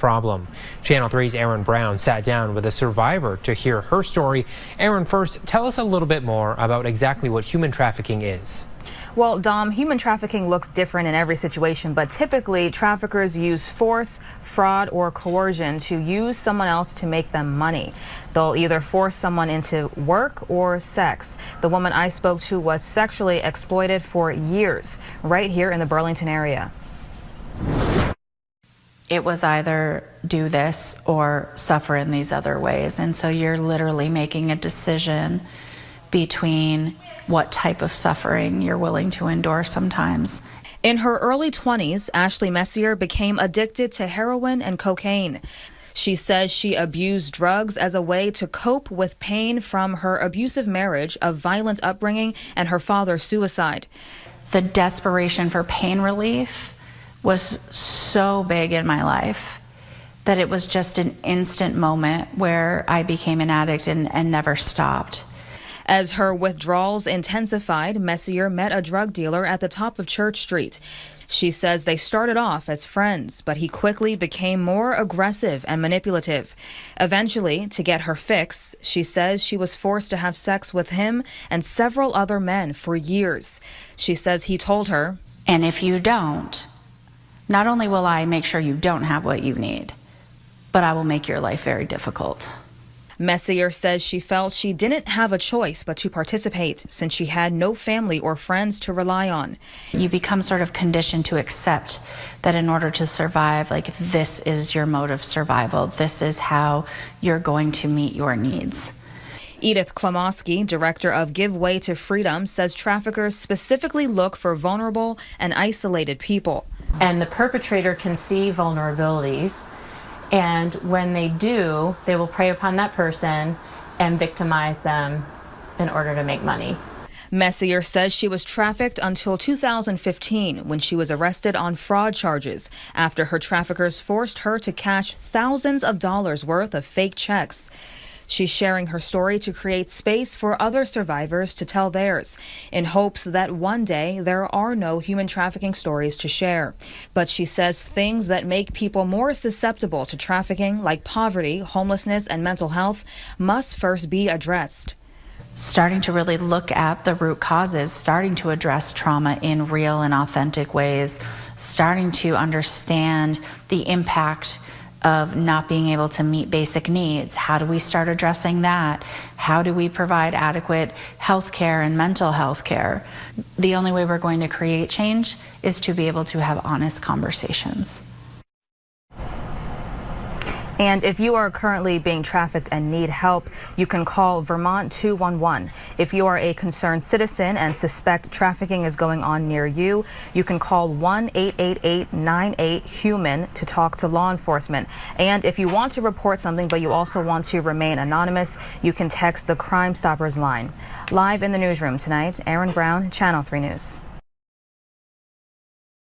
problem. Channel 3's Aaron Brown sat down with a survivor to hear her story. Aaron, first, tell us a little bit more about exactly what human trafficking is. Well, Dom, human trafficking looks different in every situation, but typically traffickers use force, fraud, or coercion to use someone else to make them money. They'll either force someone into work or sex. The woman I spoke to was sexually exploited for years, right here in the Burlington area. It was either do this or suffer in these other ways. And so you're literally making a decision between what type of suffering you're willing to endure sometimes. In her early 20s, Ashley Messier became addicted to heroin and cocaine. She says she abused drugs as a way to cope with pain from her abusive marriage, a violent upbringing, and her father's suicide. The desperation for pain relief was so big in my life that it was just an instant moment where I became an addict and never stopped. As her withdrawals intensified, Messier met a drug dealer at the top of Church Street. She says they started off as friends, but he quickly became more aggressive and manipulative. Eventually, to get her fix, she says she was forced to have sex with him and several other men for years. She says he told her, "And if you don't, not only will I make sure you don't have what you need, but I will make your life very difficult." Messier says she felt she didn't have a choice but to participate since she had no family or friends to rely on. You become sort of conditioned to accept that in order to survive, like, this is your mode of survival. This is how you're going to meet your needs. Edith Klamoski, director of Give Way to Freedom, says traffickers specifically look for vulnerable and isolated people. And the perpetrator can see vulnerabilities, and when they do, they will prey upon that person and victimize them in order to make money. Messier says she was trafficked until 2015 when she was arrested on fraud charges after her traffickers forced her to cash thousands of dollars worth of fake checks. She's sharing her story to create space for other survivors to tell theirs, in hopes that one day there are no human trafficking stories to share. But she says things that make people more susceptible to trafficking, like poverty, homelessness, and mental health, must first be addressed. Starting to really look at the root causes, starting to address trauma in real and authentic ways, starting to understand the impact of not being able to meet basic needs. How do we start addressing that? How do we provide adequate health care and mental health care? The only way we're going to create change is to be able to have honest conversations. And if you are currently being trafficked and need help, you can call Vermont 211. If you are a concerned citizen and suspect trafficking is going on near you, you can call 1-888-98-HUMAN to talk to law enforcement. And if you want to report something but you also want to remain anonymous, you can text the Crime Stoppers line. Live in the newsroom tonight, Aaron Brown, Channel 3 News.